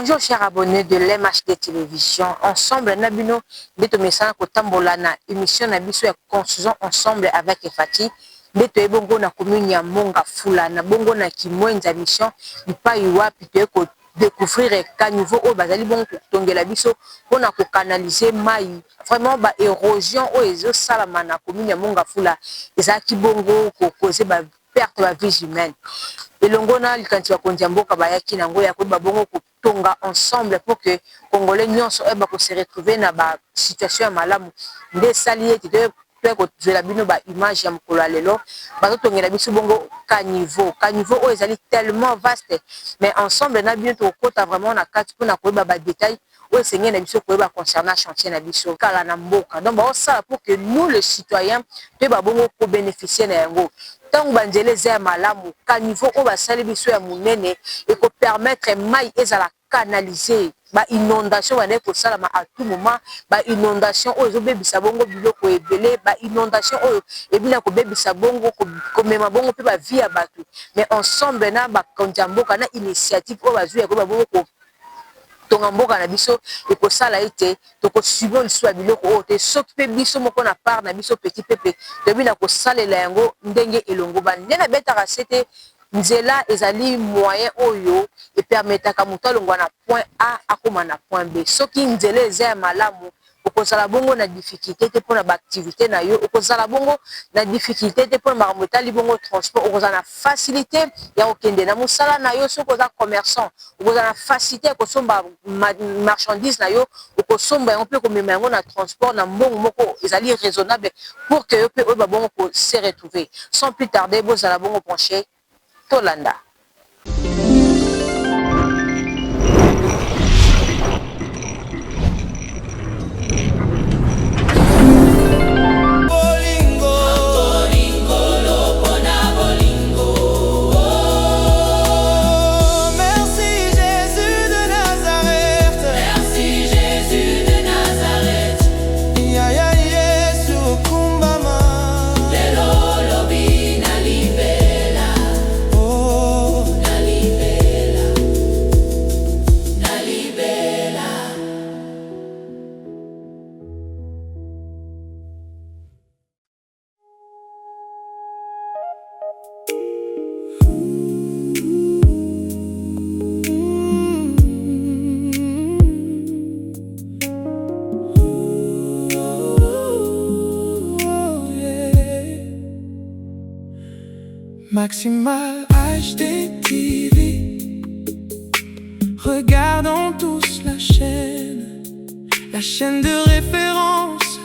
Bonjour chers abonnés de l'MHD Télévision. Ensemble, Nabino, Beto Messana Kotambola na émission Nabiso ya construisons ensemble avec Fati. Beto ebongo na commune ya Monga Fula na bongo na kimwenza mission ipa iwapi to ko découvrir ka niveau au bazali bon tongela biso pona ko canaliser mai vraiment ba érosion o ezo salama na commune ya Monga Fula ezaki bongo ko causer ba perte de vie humaine. Et l'ongona likanti wa kondia mboka bayaki nango ya ko babongo ko tonga ensemble pour que congolais nyonso eba ko se retrouver na ba situation ya malamu nde salié te ko zela bino ba image ya mokolo lelo ba tongela biso bongo ka niveau o ezali tellement vaste mais ensemble na bien to kota vraiment na kati pour na ko ba détail o enseigner na biso ko ba concernant chantier na biso kala na mboka donc ba ça pour que nous les citoyens te ba bongo ko bénéficier na yango. Tant banzele za malamu ka niveau o basali biso ya munene et ko permettre mai ezala canaliser ba inondation wane ko salama à tout moment ba inondation o ezobebisa bongo biloko ebele ba inondation o ebina ko bebisa bongo ko mema bongo pe ba vie ya bato mais ensemble na ba konjamboka na initiative o bazu ya ko ba bongo ko tongamboka na biso et ko sala ete to ko suivre l'histoire biloko o te s'occuper biso moko na part na biso petit pepe to bina ko salela yango ndenge elongo ba ndena betaka sete nzela ezali moyen oyo et permetaka mutu alongwa na point A akoma na point B soki nzela eza malamu okozala bongo na difficulté te pour na activité na yo okozala bongo na difficulté te pour makambo etali bongo transport okozala na facilité ya kokende na mosala na yo soki oza commerçant okozala na facilité ya kosomba marchandise na yo okosomba yango mpe komema yango na transport na mbongo moko ezali raisonnable pour que yo mpe oyo babongo ko se retrouver sans plus tarder bozala bongo penché tolanda. Maximal HD TV. Regardons tous la chaîne de référence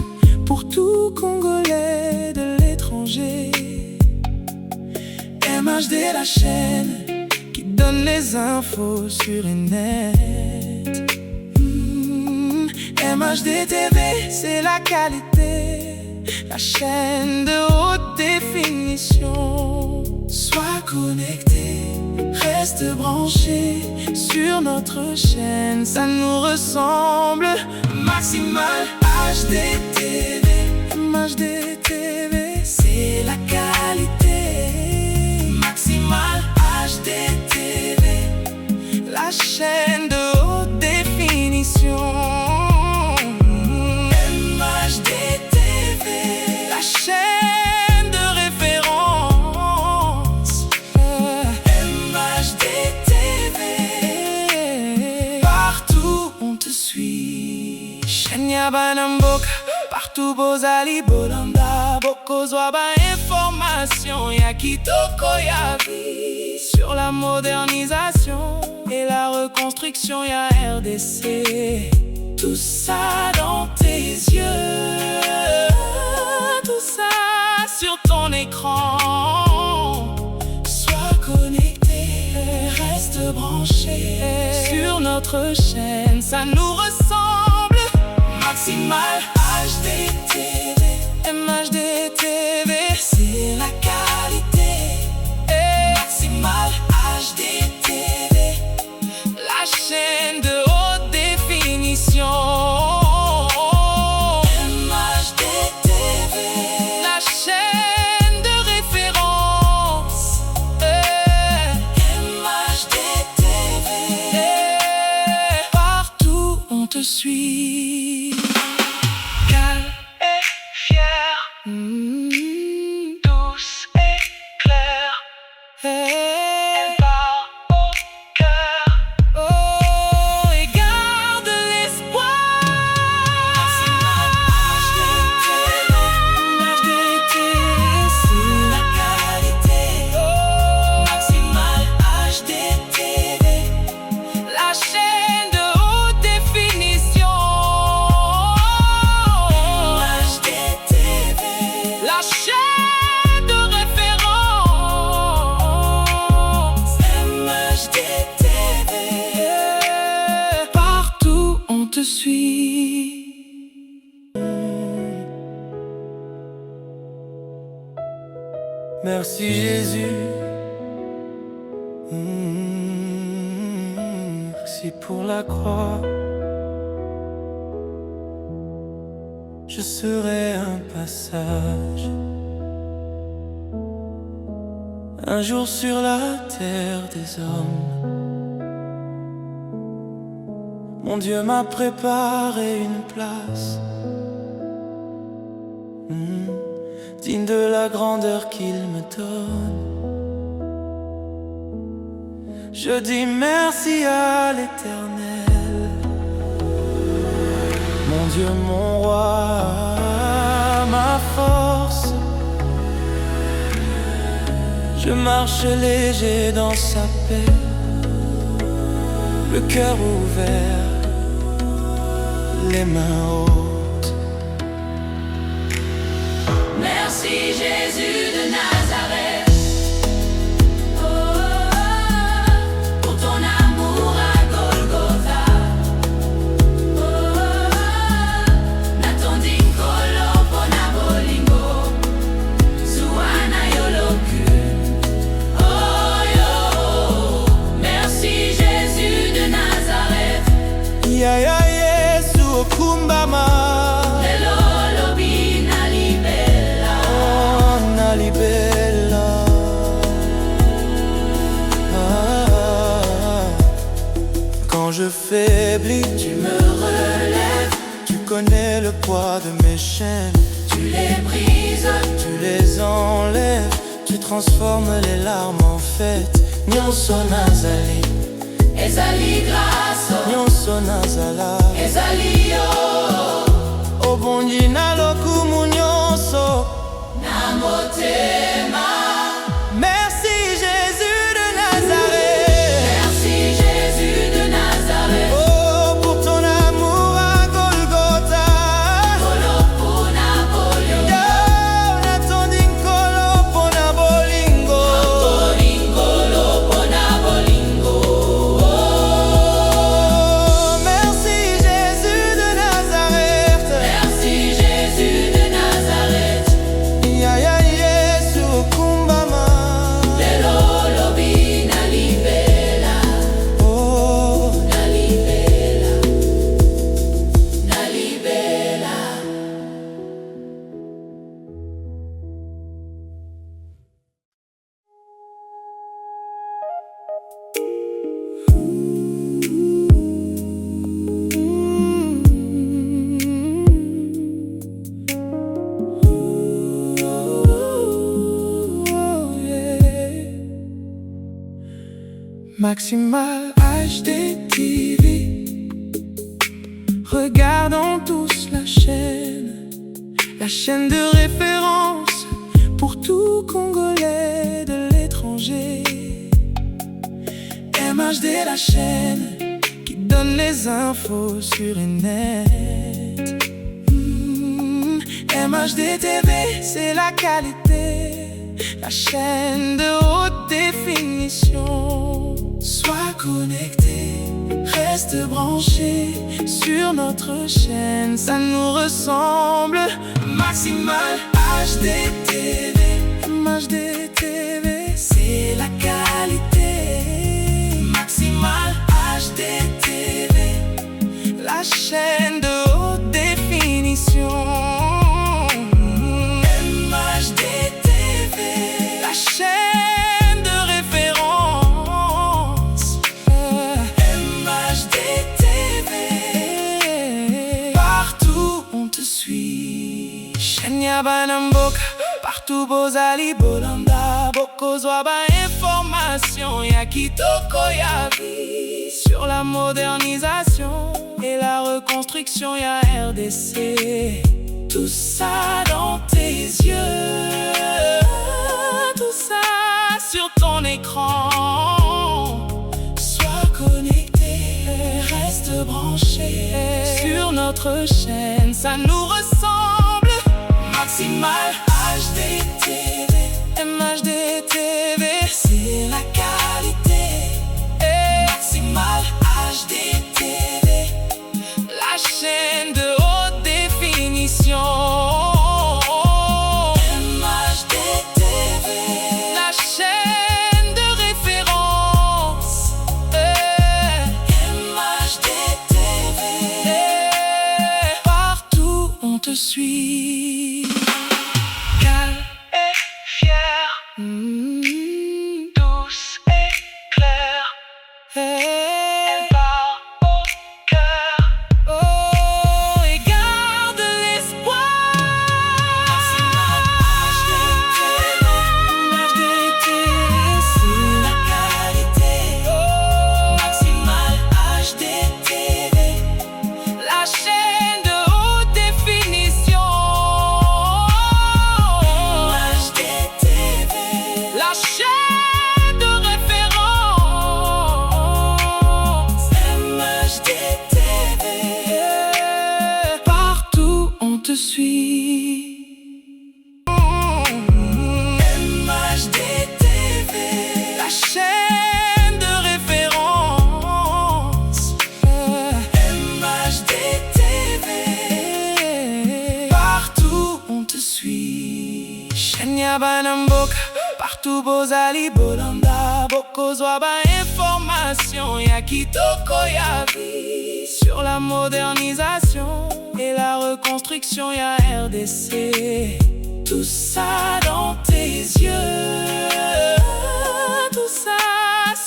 pour tout Congolais de l'étranger. MHD, la chaîne qui donne les infos sur le net. MHD TV, c'est la qualité, la chaîne de haute définition. Sois connecté, reste branché sur notre chaîne, ça nous ressemble. Maximal HD TV, MHD TV, c'est la qualité. Maximal HD TV, la chaîne de haute définition. MHD TV, la chaîne de référence. Banamboka, partout bozali bolanda bokozwa ba information ya kitoko ya vie sur la modernisation et la reconstruction ya RDC. Tout ça dans tes yeux, tout ça sur ton écran. Sois connecté, reste branché sur notre chaîne, ça nous ressemble. Maximal HD TV, MHD TV, c'est la qualité. Maximal HD TV, la chaîne de haute définition. MHD TV, la chaîne de référence. MHD TV. la chaîne de référence. MHD TV, partout on te suit. Merci Jésus. Merci pour la croix. Je serai un passage, un jour sur la terre des hommes. Mon Dieu m'a préparé une place, digne de la grandeur qu'il me donne. Je dis merci à l'Éternel, mon Dieu, mon roi, ma force. Je marche léger dans sa paix, le cœur ouvert, les mains hautes. Merci Jésus de Nazareth. Yaya Yesu okumbama, lelo lobi nalibela, oh nalibela. Quand je faiblis, tu me relèves, tu connais le poids de mes chaînes. tu les brises, Tu les enlèves, tu transformes les larmes en fête. Nyonso nazali, ezali grâce, nyonso nazala, ezali yo, obongi na lokumu nyonso na motema. Merci Jésus de Nazareth. Merci Jésus de Nazareth. Oh, pour ton amour à Golgotha. Kolo pona bolingo, Yo, natondi nkolo pona bolingo. kolo pona bolingo. Oh, merci Jésus de Nazareth. Merci Jésus de Nazareth. Yaya Yesu okumbama. Lelo lobi nalibela, Oh, nalibela, nalibela. Maximal HD TV. Regardons tous la chaîne de référence pour tout Congolais de l'étranger. MHD, la chaîne qui donne les infos sur Internet. MHD TV, c'est la qualité, la chaîne de haute définition. Sois connecté, reste branché sur notre chaîne, ça nous ressemble. Maximal HD TV, MHD TV, c'est la qualité. Maximal HD TV, la chaîne de haute définition. MHD TV, la chaîne de référence. MHD TV, partout on te suit. Shenya Banamboka, partout Bozali Bolanda, Bokozwa ba information, ya kitoko ya vie. Sur la modernisation et la reconstruction, ya RDC. Tout ça dans tes yeux, tout ça sur ton écran. Sois connecté, reste branché sur notre chaîne, ça nous ressemble. Maximal HD Banamboka, partout Bozali Bolanda, Bokozwa ba information, ya kitoko ya vie. Sur la modernisation et la reconstruction, ya RDC. Tout ça dans tes yeux, tout ça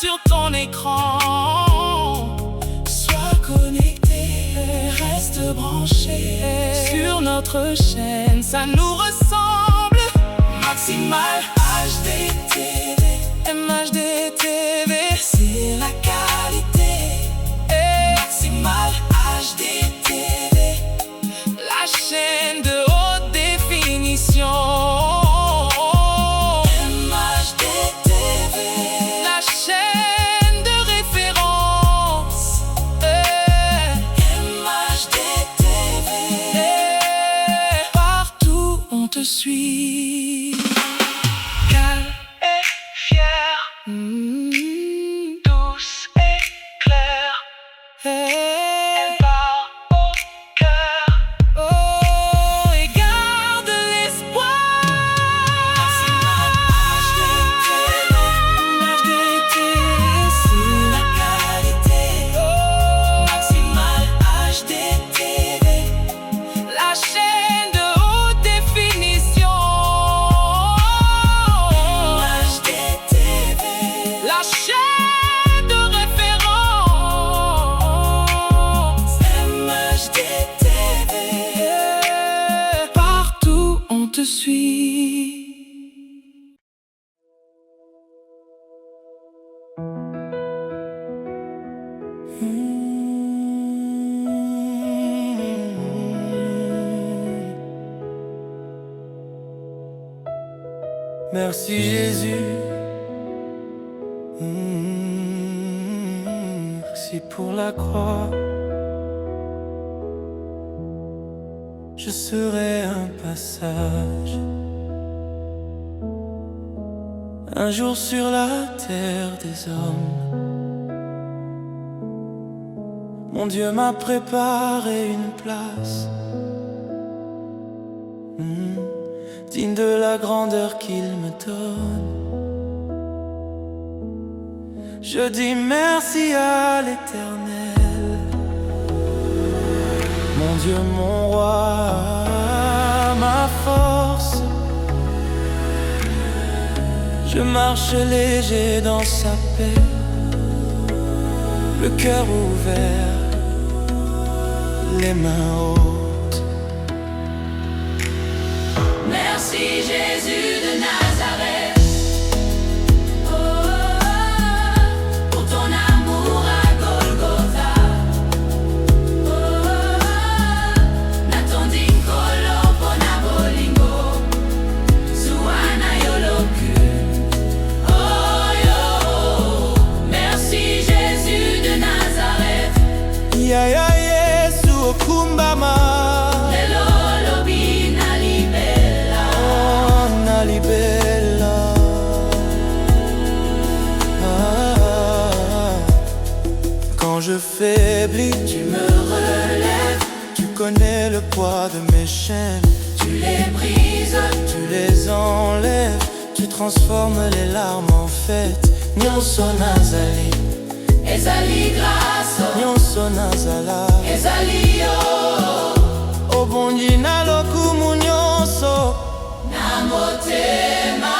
sur ton écran. Sois connecté, reste branché sur notre chaîne, ça nous ressemble. Maximal HD TV, MHD TV, c'est la qualité. Maximal HD TV, la chaîne de haute définition. MHD TV, la chaîne de référence. MHD TV, partout on te suit. Calme et fière, douce et claire. Elle part au cœur, oh, et garde l'espoir. Maximal HD TV, c'est la qualité. Maximal HD TV, la chaîne de haute définition. HD TV, la chaîne de référence. MHD TV, partout on te suit. Merci Jésus, merci pour la croix. Je serai un passage, un jour sur la terre des hommes. Mon Dieu m'a préparé une place, digne de la grandeur qu'il me donne. Je dis merci à l'Éternel, mon Dieu, mon roi, ma force. Je marche léger dans sa paix, le cœur ouvert, les mains hautes. Merci Jésus de Nazareth, pour ton amour à Golgotha. Natondi kolo pona bolingo, suana yoloku. Oh yo, merci Jésus de Nazareth. Ya ya Yesu okumbama. Quand je faiblis, tu me relèves. Tu connais le poids de mes chaînes. Tu les brises, tu les enlèves. Tu transformes les larmes en fête. Nyonso nazali, ezali grâce, nyonso nazala, ezali yo. Obongi na lokumu nyonso Na motema.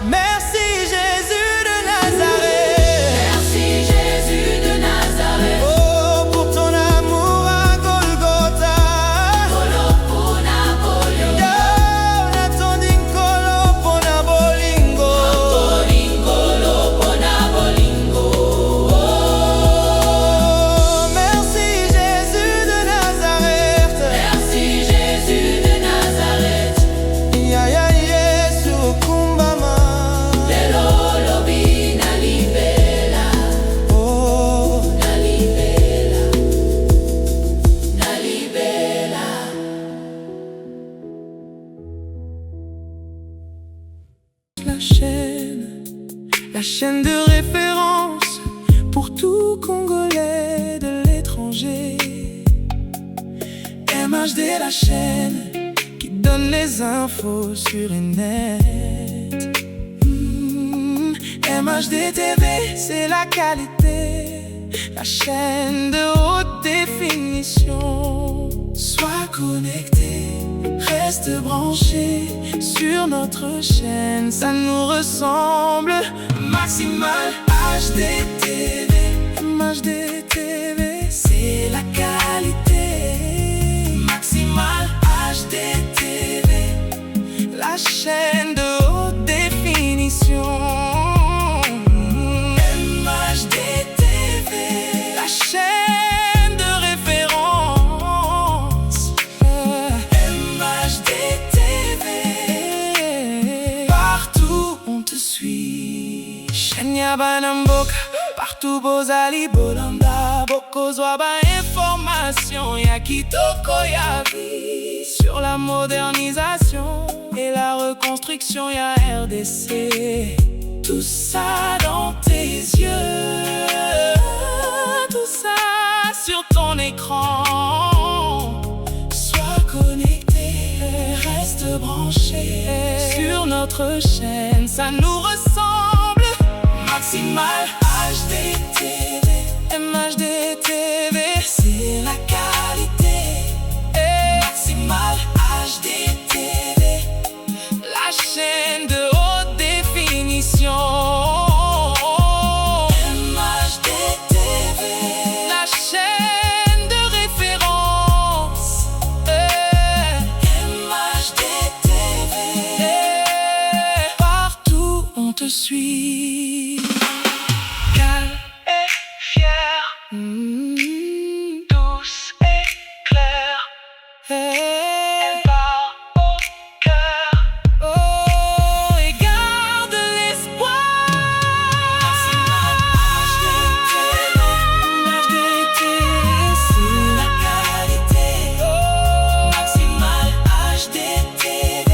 Merci Jésus de Nazareth. Merci Jésus de Nazareth. Oh, pour ton amour à Golgotha. Kolo pona bolingo. Yo, natondi nkolo pona bolingo. Bolingo pona bolingo. Oh, merci Jésus de Nazareth. Merci Jésus de Nazareth. Ya ya Yesu okumbama. Lelo lobi na libela, Oh, na libela, na libela. la chaîne de référence pour tout Congolais de l'étranger. MHD, la chaîne qui donne donne les infos sur le net. MHD TV, c'est la qualité, la chaîne de haute définition. Sois connecté, reste branché sur notre chaîne, ça nous ressemble. Maximal HD TV, MHD TV, c'est la qualité. Maximal HD TV, la chaîne de haute définition. MHD TV, la chaîne de référence. MHD TV, partout on te suit. Shenya Banamboka, partout Bozali Bolanda, Boko Zwaba information, ya Kitoko ya vie. Sur la modernisation et la reconstruction, ya RDC. Tout ça dans tes yeux, tout ça sur ton écran. Sois connecté, reste branché sur notre chaîne, ça nous ressemble. Maximal HD TV, MHD TV, c'est la qualité. Maximal HD TV, la chaîne de haute définition. MHD TV, la chaîne de référence. MHD TV, partout on te suit. Calme et fière, douce et claire. Elle part au cœur, oh, et garde l'espoir. Maximal HD TV, MHD TV, c'est la qualité. Maximal HD TV,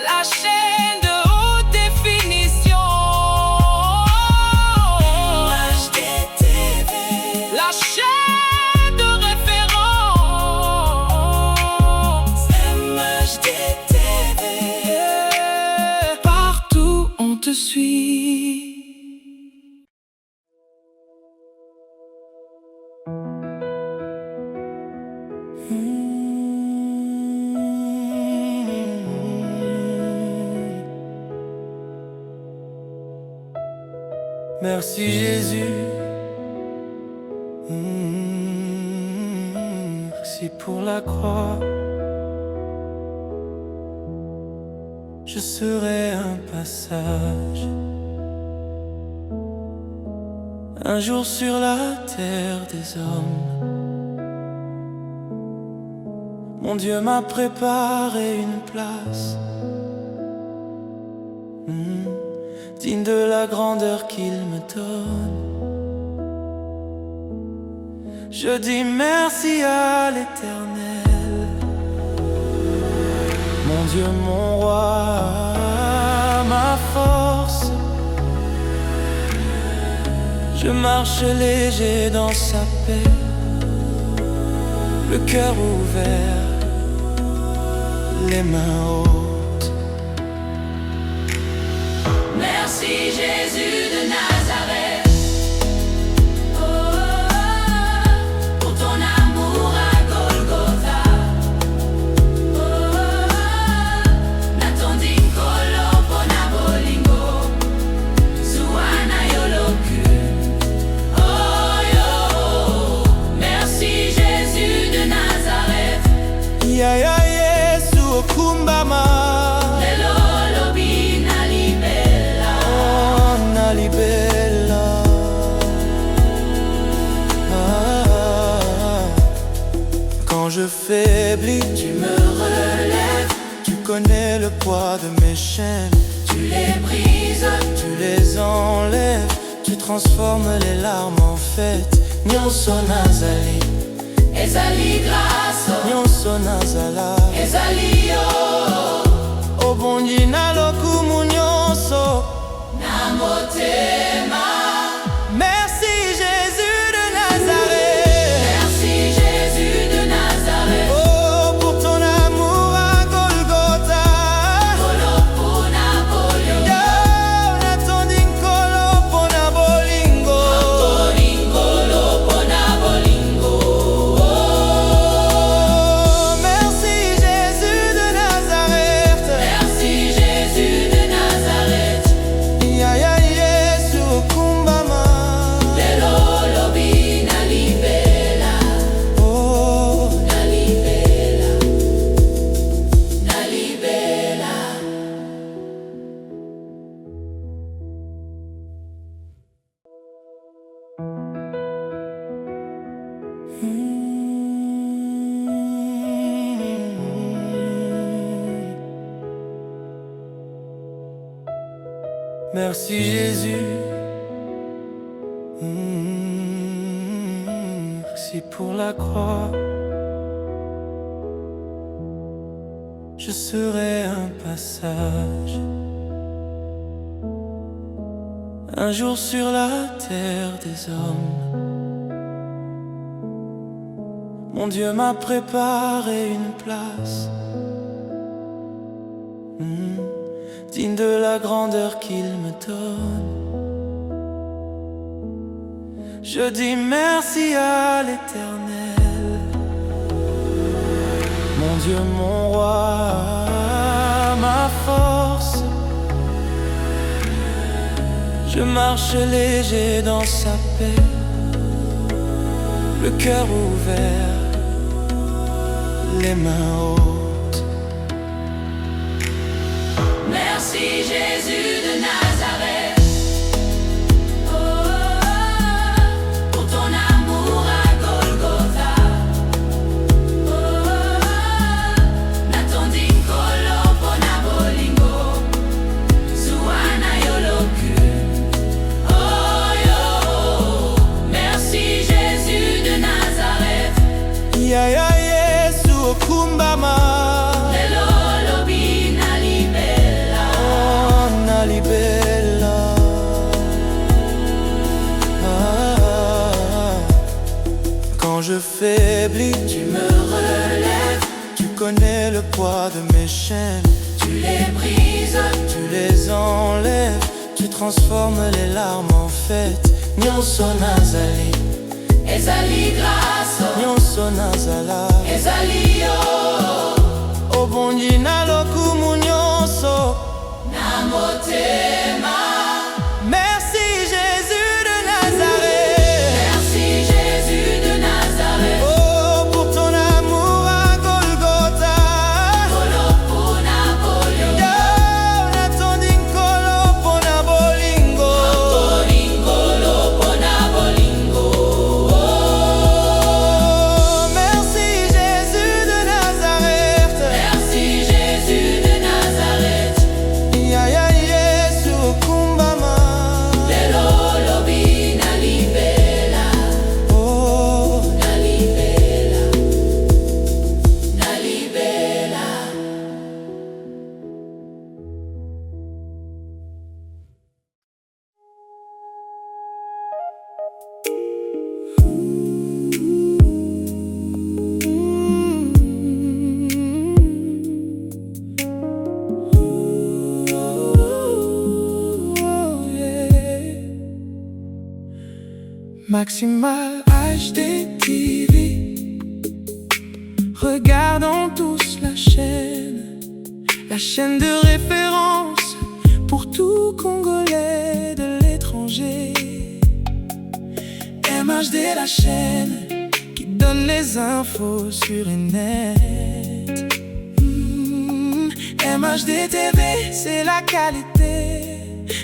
la chaîne de haute définition. MHD TV, la chaîne de référence. MHD TV, partout on te suit. Merci Jésus, merci pour la croix. Je serai un passage, un jour sur la terre des hommes. Mon Dieu m'a préparé une place, digne de la grandeur qu'il me donne. Je dis merci à l'Éternel, mon Dieu, mon roi, ma force. Je marche léger dans sa paix, le cœur ouvert, les mains hautes. Merci Jésus de Nazareth, oh, pour ton amour à Golgotha. Oh, Natondi Nkolo pona bolingo, Zuana Yoloku. Oh yo, merci Jésus de Nazareth. Ya ya Yesu okumbama. Bella. Quand je faiblis, tu me relèves. Tu connais le poids de mes chaînes. Tu les brises, tu les enlèves. Tu transformes les larmes en fête. Nyonso nazali, ezali grâce, nyonso nazala, ezali yo. Obongi na lokumu nyonso na motema. Merci Jésus de Nazareth. Merci Jésus de Nazareth. Oh, pour ton amour à Golgotha. Merci Jésus. Merci pour la croix. Je serai un passage, un jour sur la terre des hommes. Mon Dieu m'a préparé une place, digne de la grandeur qu'il me donne. Je dis merci à l'Éternel, mon Dieu, mon roi, ma force. Je marche léger dans sa paix, le cœur ouvert, les mains hautes. Merci Jésus de Nazareth. Oh, pour ton amour à Golgotha. Oh, natonding kolo pona bolingo, suana yoloku. Oh yo, merci Jésus de Nazareth. Ya ya Yesu okumbama. Quand je faiblis, tu me relèves, tu connais le poids de mes chaînes. tu les brises, Tu les enlèves, tu transformes les larmes en fête. Nyonso nazali, ezali grâce, nyonso nazala. ezali yo, Obongi na lokumu nyonso. na motema. Merci Jésus de Nazareth. Merci Jésus de Nazareth. Oh, pour ton amour à Golgotha. Kolo pona bolingo, Yo, natonding kolo pona bolingo. kolo pona bolingo. Oh, merci Jésus de Nazareth. Merci Jésus de Nazareth. Ya ya Yesu okumbama. Lelo lobi na libela, Oh, na libela, na libela. Maximal HD TV. Regardons tous la chaîne de référence pour tout Congolais de l'étranger. MHD, la chaîne qui donne les infos sur le net. MHD TV, c'est la qualité,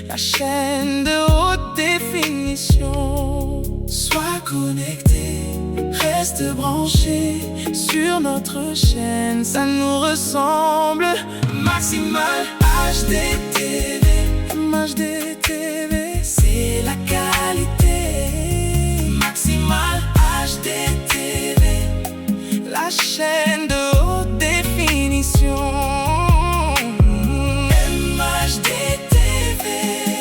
la chaîne de haute définition. Sois connecté, reste branché sur notre chaîne, ça nous ressemble. Maximal HD TV, MHD TV, c'est la qualité. Maximal HD TV, la chaîne de haute définition. MHD TV,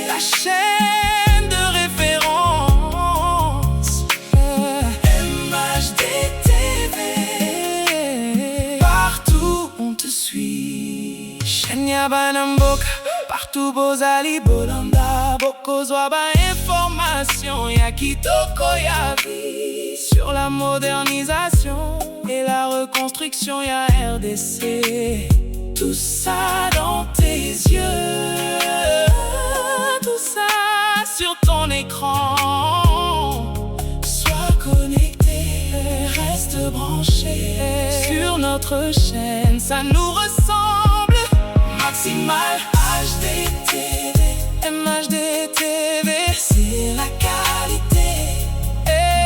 la chaîne de référence. MHD TV, partout on te suit. Shenya Banamboka, partout Bozali Bolanda. Boko Zwaba information, ya Kitoko ya vie. Sur la modernisation et la reconstruction, ya RDC. Tout ça dans tes yeux, tout ça sur ton écran. Sois connecté, reste branché sur notre chaîne, ça nous ressemble. Maximal HD TV, MHD TV, c'est la qualité.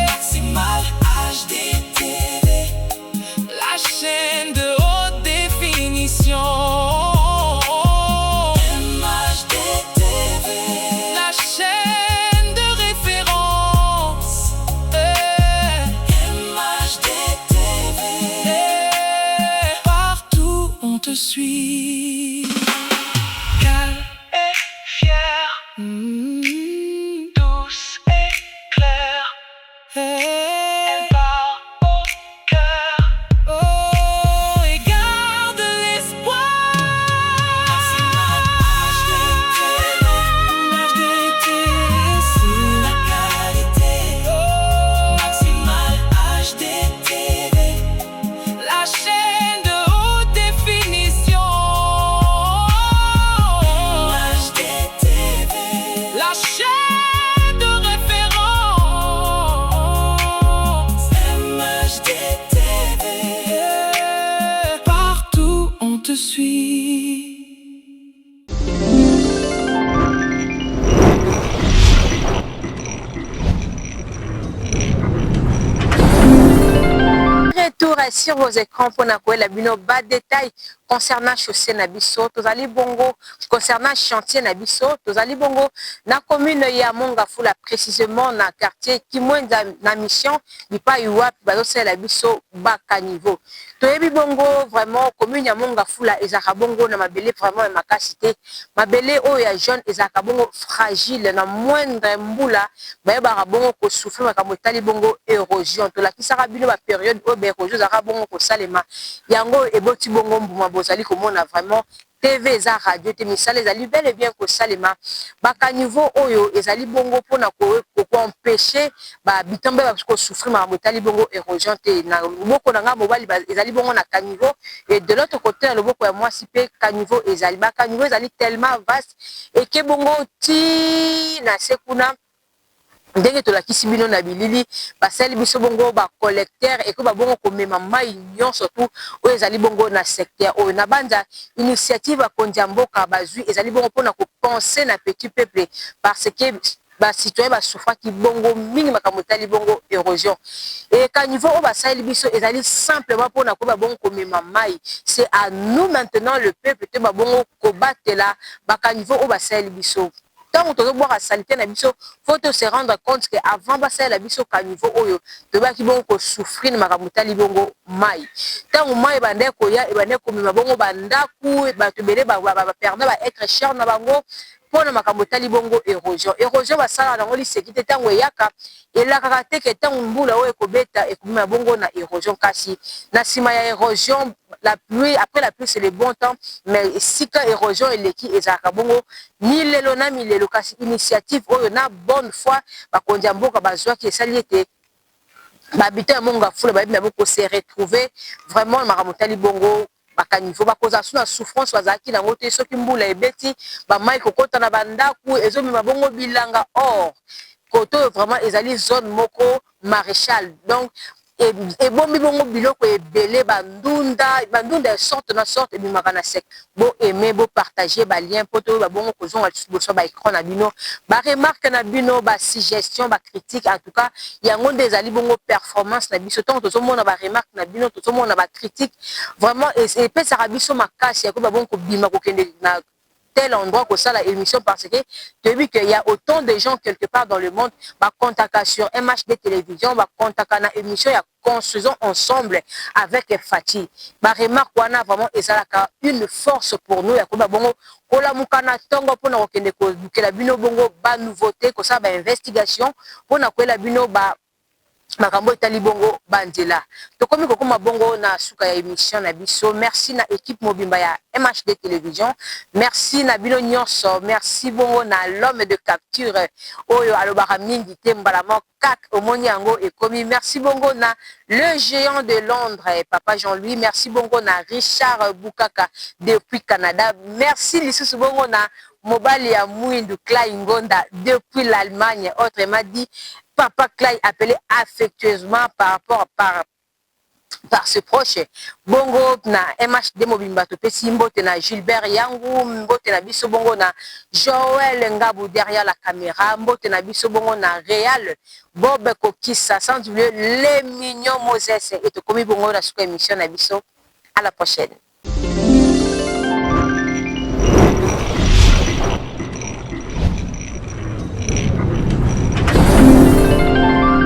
Maximal HD TV, la chaîne de haute définition. MHD TV, retour sur vos écrans pour la bino bas détail concernant chaussée Nabiso, tozali bongo concernant chantier Nabiso, tozali bongo na commune ya Mongafula précisément na quartier qui moins na mission ni pas yuwa bazo la biso baka niveau. Toyebi bongo vraiment commune ya Mongafula ezaka bongo na mabele vraiment makasité, mabele o ya jeune ezaka bongo fragile na moindre mbula ba bongo ko souffrir makambo tali bongo érosion to la kisaka bino ba période o be érosion zaka bongo ko salema yango eboti bongo mbuma bozali komona vraiment TV za radio te misale ezali bel et bien ko salema baka niveau oyo ezali bongo pona ko empêcher ba bitambe ba ko souffrir makambo tali bongo érosion te na loboko na nga mobali ezali bongo na caniveau et de l'autre côté na loboko ya mwasi pe caniveau ezali ba caniveau ezali tellement vaste et que bongo ti na sekuna ndenge tolakisi bino na bilili basali biso bongo ba collecteur et que ba bongo komema mai nyon surtout o ezali bongo na secteur o na banda initiative a kondia mboka bazui ezali bongo pona ko penser na petit peuple parce que ba citoyen ba souffra ki bongo mingi makambo tali bongo érosion et ka niveau o basali biso ezali simplement pona ko ba bongo komema mai c'est à nous maintenant le peuple te ba bongo ko batela ba ka niveau o basali biso. Tant que boire à salité na biso, faut se rendre compte que avant basser la biso ka niveau oyo, to ba ki bongo souffrir na makamuta libongo mai. Tant mai bande ko ya e bande ko mema bongo banda ku ba to bele ba perdre ba être cher na bango pona makambo tali bongo érosion ba sala na ngoli sécurité tango yaka et la kaka te tango mbula o ekobeta ekomema bongo na érosion kasi na sima ya érosion la pluie après la pluie c'est le bon temps mais si ka érosion eleki ezaka bongo ni lelo na milelo kasi initiative oyo na bonne foi ba kondia mboka bazwa ki esali ete ba habitant Mongafula ba bina boko se retrouver vraiment makambo tali bongo baka niveau bakoza suna souffrance bazaki na ngote soki mbula ebeti ba mai kokota na bandaku ezomema bongo bilanga or koto vraiment ezali zone moko maréchal donc et bombi bongo biloko ebele bandunda sorte na sorte ebimaka na sec bo aimer bo partager ba lien poto ba bongo kozonga boso ba écran na bino ba remarque na bino ba suggestion ba critique en tout cas yango ndezali bongo performance na biso tant tozomona ba remarque na bino tozomona ba critique vraiment et pesa biso makasi yako ba bongo kobima kokende na tel endroit que ça la émission parce que tu as vu qu'il y a autant de gens quelque part dans le monde bah contacter sur MHD télévision bah contacter na émission ya construisons ensemble avec Fati bah remarque on a vraiment ezalaka une force pour nous ya ko ba bongo kola mukana tongo pona kokende ko bukela bino bongo ba nouveauté ko ça ba investigation pona ko la bino ba makambo etali bongo bandela tokomi kokoma bongo na suka ya émission na biso merci na équipe mobimba ya MHD télévision merci na bino nyonso merci bongo na l'homme de capture oyo alobaka mingi te mbalamo kak omoni yango ekomi merci bongo na le géant de Londres papa Jean-Louis merci bongo na Richard Bukaka depuis Canada merci lisusu bongo na mobali ya Mwindu Clay Ngonda depuis l'Allemagne autrement dit Papa Clay appelé affectueusement par ce proche bongo na MHD mobimba to pesi mbote na Gilbert Yangu mbote na biso bongo na Joël Ngabou derrière la caméra mbote na biso bongo na Real Bob Kokissa sans oublier les mignons Moses et to komi bongo na suka émission na biso à la prochaine.